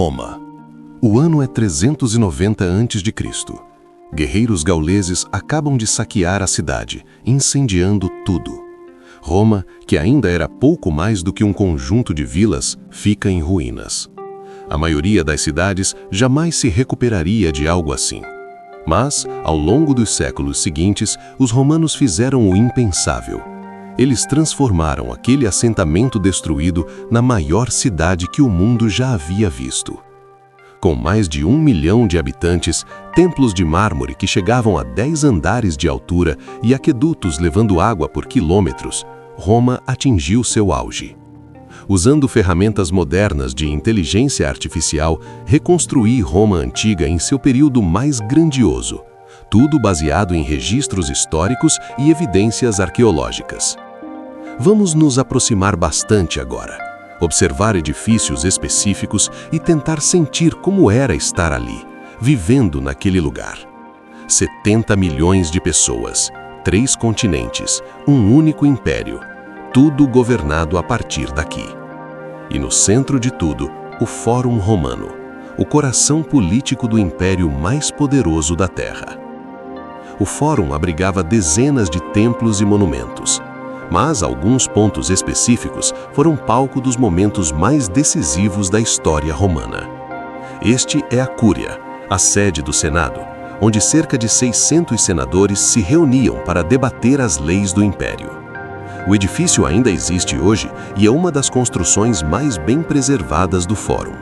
Roma. O ano é 390 a.C. Guerreiros gauleses acabam de saquear a cidade, incendiando tudo. Roma, que ainda era pouco mais do que um conjunto de vilas, fica em ruínas. A maioria das cidades jamais se recuperaria de algo assim. Mas, ao longo dos séculos seguintes, os romanos fizeram o impensável. Eles transformaram aquele assentamento destruído na maior cidade que o mundo já havia visto. Com mais de 1 milhão de habitantes, templos de mármore que chegavam a 10 andares de altura e aquedutos levando água por quilômetros, Roma atingiu seu auge. Usando ferramentas modernas de inteligência artificial, reconstruí Roma antiga em seu período mais grandioso, tudo baseado em registros históricos e evidências arqueológicas. Vamos nos aproximar bastante agora, observar edifícios específicos e tentar sentir como era estar ali, vivendo naquele lugar. 70 milhões de pessoas, 3 continentes, um único império, tudo governado a partir daqui. E no centro de tudo, o Fórum Romano, o coração político do império mais poderoso da Terra. O Fórum abrigava dezenas de templos e monumentos, mas alguns pontos específicos foram palco dos momentos mais decisivos da história romana. Este é a Cúria, a sede do Senado, onde cerca de 600 senadores se reuniam para debater as leis do império. O edifício ainda existe hoje e é uma das construções mais bem preservadas do Fórum.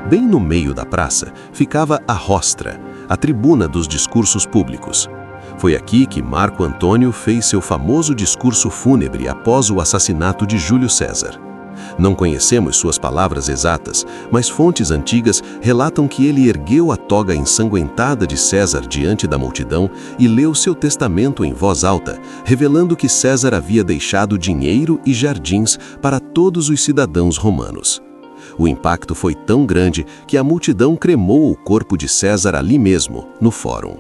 Bem no meio da praça ficava a Rostra, a tribuna dos discursos públicos. Foi aqui que Marco Antônio fez seu famoso discurso fúnebre após o assassinato de Júlio César. Não conhecemos suas palavras exatas, mas fontes antigas relatam que ele ergueu a toga ensanguentada de César diante da multidão e leu seu testamento em voz alta, revelando que César havia deixado dinheiro e jardins para todos os cidadãos romanos. O impacto foi tão grande que a multidão cremou o corpo de César ali mesmo, no Fórum.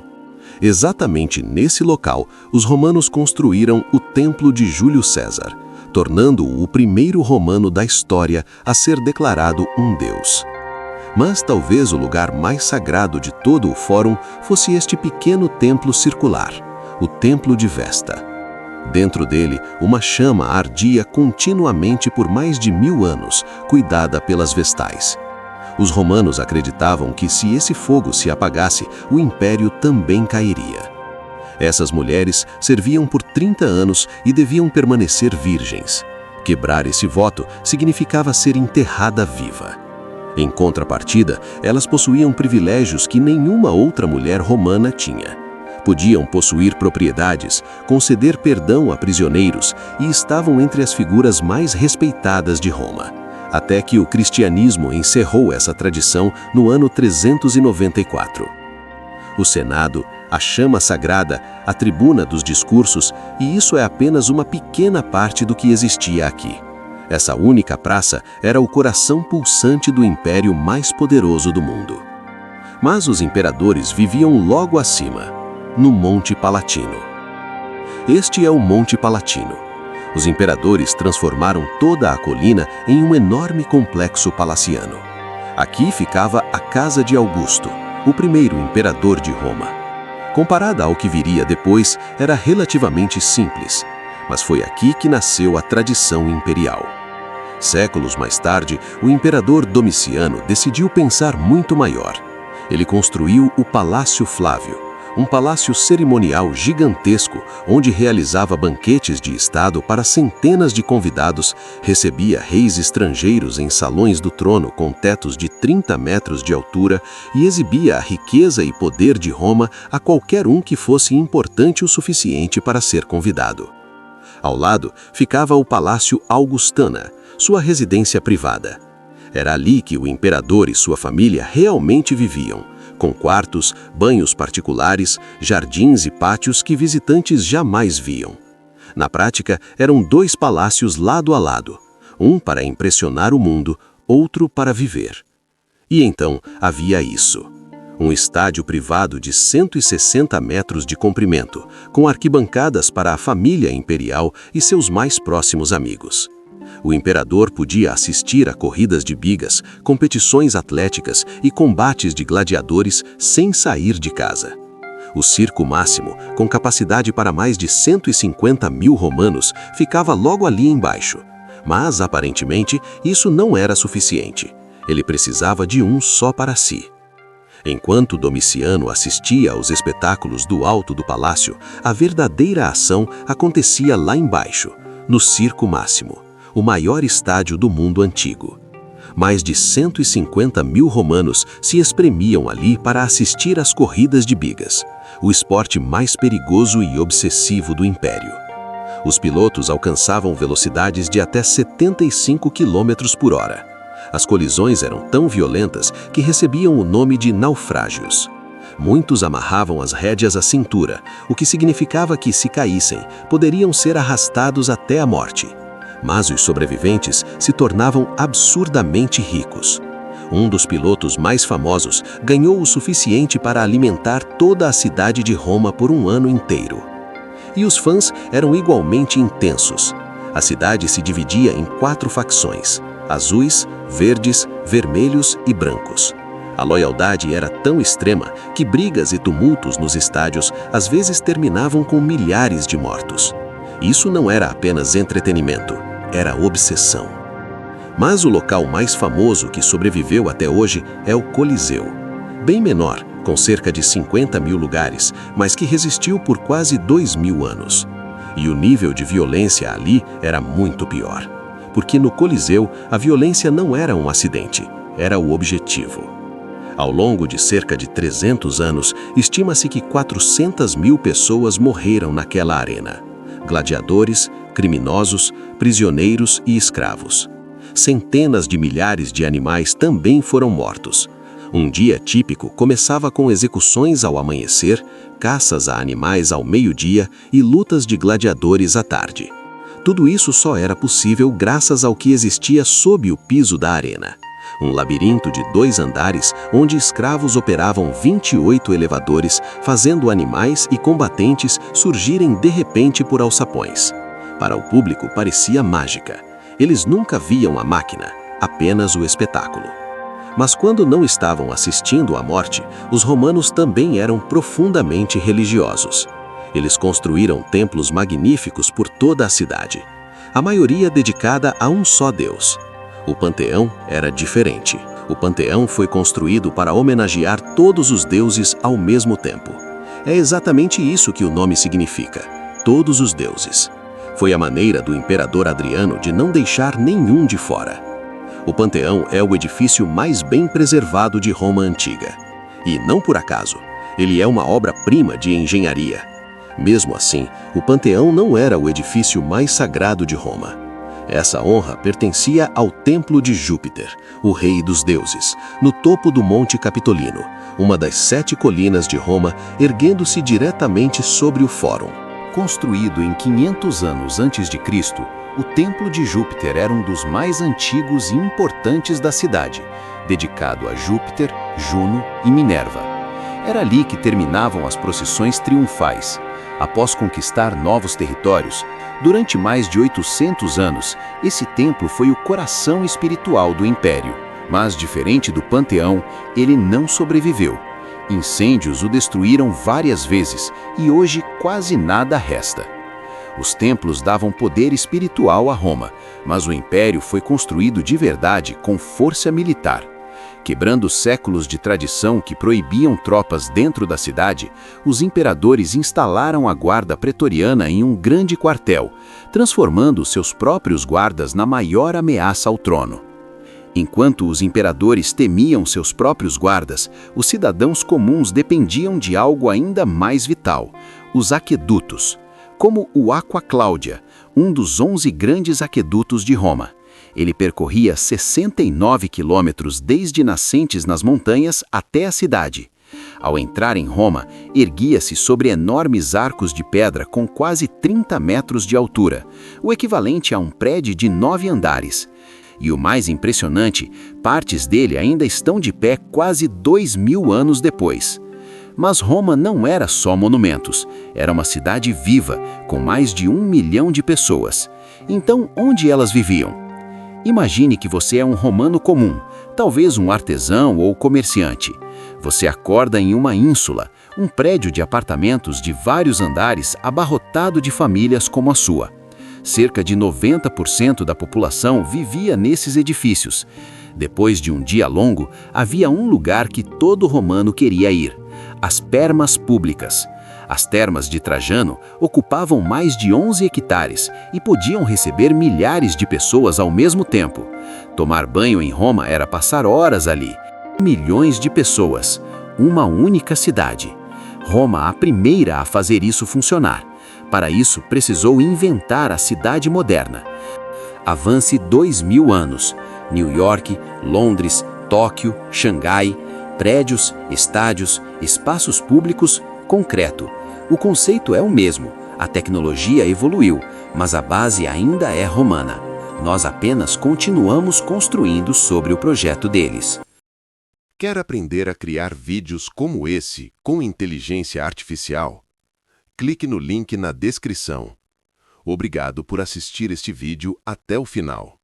Exatamente nesse local, os romanos construíram o Templo de Júlio César, tornando-o o primeiro romano da história a ser declarado um deus. Mas talvez o lugar mais sagrado de todo o Fórum fosse este pequeno templo circular, o Templo de Vesta. Dentro dele, uma chama ardia continuamente por mais de 1000 anos, cuidada pelas vestais. Os romanos acreditavam que se esse fogo se apagasse, o império também cairia. Essas mulheres serviam por 30 anos e deviam permanecer virgens. Quebrar esse voto significava ser enterrada viva. Em contrapartida, elas possuíam privilégios que nenhuma outra mulher romana tinha. Podiam possuir propriedades, conceder perdão a prisioneiros e estavam entre as figuras mais respeitadas de Roma, até que o cristianismo encerrou essa tradição no ano 394. O Senado, a chama sagrada, a tribuna dos discursos, e isso é apenas uma pequena parte do que existia aqui. Essa única praça era o coração pulsante do império mais poderoso do mundo. Mas os imperadores viviam logo acima, no Monte Palatino. Este é o Monte Palatino. Os imperadores transformaram toda a colina em um enorme complexo palaciano. Aqui ficava a Casa de Augusto, o primeiro imperador de Roma. Comparada ao que viria depois, era relativamente simples, mas foi aqui que nasceu a tradição imperial. Séculos mais tarde, o imperador Domiciano decidiu pensar muito maior. Ele construiu o Palácio Flávio, um palácio cerimonial gigantesco onde realizava banquetes de estado para centenas de convidados, recebia reis estrangeiros em salões do trono com tetos de 30 metros de altura e exibia a riqueza e poder de Roma a qualquer um que fosse importante o suficiente para ser convidado. Ao lado ficava o Palácio Augustana, sua residência privada. Era ali que o imperador e sua família realmente viviam, com quartos, banhos particulares, jardins e pátios que visitantes jamais viam. Na prática, eram 2 palácios lado a lado, um para impressionar o mundo, outro para viver. E então havia isso: um estádio privado de 160 metros de comprimento, com arquibancadas para a família imperial e seus mais próximos amigos. O imperador podia assistir a corridas de bigas, competições atléticas e combates de gladiadores sem sair de casa. O circo máximo, com capacidade para mais de 150 mil romanos, ficava logo ali embaixo. Mas, aparentemente, isso não era suficiente. Ele precisava de um só para si. Enquanto Domiciano assistia aos espetáculos do alto do palácio, a verdadeira ação acontecia lá embaixo, no Circo Máximo, o maior estádio do mundo antigo. Mais de 150 mil romanos se espremiam ali para assistir às corridas de bigas, o esporte mais perigoso e obsessivo do Império. Os pilotos alcançavam velocidades de até 75 km por hora. As colisões eram tão violentas que recebiam o nome de naufrágios. Muitos amarravam as rédeas à cintura, o que significava que, se caíssem, poderiam ser arrastados até a morte. Mas os sobreviventes se tornavam absurdamente ricos. Um dos pilotos mais famosos ganhou o suficiente para alimentar toda a cidade de Roma por um ano inteiro. E os fãs eram igualmente intensos. A cidade se dividia em 4 facções: azuis, verdes, vermelhos e brancos. A loyaldade era tão extrema que brigas e tumultos nos estádios às vezes terminavam com milhares de mortos. Isso não era apenas entretenimento, era obsessão. Mas o local mais famoso que sobreviveu até hoje é o Coliseu. Bem menor, com cerca de 50 mil lugares, mas que resistiu por quase 2000 anos. E o nível de violência ali era muito pior. Porque no Coliseu, a violência não era um acidente, era o objetivo. Ao longo de cerca de 300 anos, estima-se que 400 mil pessoas morreram naquela arena. Gladiadores, criminosos, prisioneiros e escravos. Centenas de milhares de animais também foram mortos. Um dia típico começava com execuções ao amanhecer, caças a animais ao meio-dia e lutas de gladiadores à tarde. Tudo isso só era possível graças ao que existia sob o piso da arena. Um labirinto de 2 andares onde escravos operavam 28 elevadores, fazendo animais e combatentes surgirem de repente por alçapões. Para o público parecia mágica. Eles nunca viam a máquina, apenas o espetáculo. Mas quando não estavam assistindo à morte, os romanos também eram profundamente religiosos. Eles construíram templos magníficos por toda a cidade, a maioria dedicada a um só Deus. O Panteão era diferente. O Panteão foi construído para homenagear todos os deuses ao mesmo tempo. É exatamente isso que o nome significa: todos os deuses. Foi a maneira do imperador Adriano de não deixar nenhum de fora. O Panteão é o edifício mais bem preservado de Roma antiga. E não por acaso, ele é uma obra-prima de engenharia. Mesmo assim, o Panteão não era o edifício mais sagrado de Roma. Essa honra pertencia ao Templo de Júpiter, o rei dos deuses, no topo do Monte Capitolino, uma das 7 colinas de Roma, erguendo-se diretamente sobre o Fórum. Construído em 500 anos antes de Cristo, o Templo de Júpiter era um dos mais antigos e importantes da cidade, dedicado a Júpiter, Juno e Minerva. Era ali que terminavam as procissões triunfais. Após conquistar novos territórios, durante mais de 800 anos, esse templo foi o coração espiritual do Império. Mas, diferente do Panteão, ele não sobreviveu. Incêndios o destruíram várias vezes e hoje quase nada resta. Os templos davam poder espiritual a Roma, mas o Império foi construído de verdade com força militar. Quebrando séculos de tradição que proibiam tropas dentro da cidade, os imperadores instalaram a guarda pretoriana em um grande quartel, transformando seus próprios guardas na maior ameaça ao trono. Enquanto os imperadores temiam seus próprios guardas, os cidadãos comuns dependiam de algo ainda mais vital: os aquedutos, como o Aqua Claudia, um dos 11 grandes aquedutos de Roma. Ele percorria 69 quilômetros desde nascentes nas montanhas até a cidade. Ao entrar em Roma, erguia-se sobre enormes arcos de pedra com quase 30 metros de altura, o equivalente a um prédio de 9 andares. E o mais impressionante, partes dele ainda estão de pé quase 2000 anos depois. Mas Roma não era só monumentos, era uma cidade viva, com mais de 1 milhão de pessoas. Então, onde elas viviam? Imagine que você é um romano comum, talvez um artesão ou comerciante. Você acorda em uma ínsula, um prédio de apartamentos de vários andares abarrotado de famílias como a sua. Cerca de 90% da população vivia nesses edifícios. Depois de um dia longo, havia um lugar que todo romano queria ir: as termas públicas. As termas de Trajano ocupavam mais de 11 hectares e podiam receber milhares de pessoas ao mesmo tempo. Tomar banho em Roma era passar horas ali. Milhões de pessoas, uma única cidade. Roma, a primeira a fazer isso funcionar. Para isso, precisou inventar a cidade moderna. Avance 2000 anos. New York, Londres, Tóquio, Xangai, prédios, estádios, espaços públicos, concreto. O conceito é o mesmo, a tecnologia evoluiu, mas a base ainda é romana. Nós apenas continuamos construindo sobre o projeto deles. Quer aprender a criar vídeos como esse com inteligência artificial? Clique no link na descrição. Obrigado por assistir este vídeo até o final.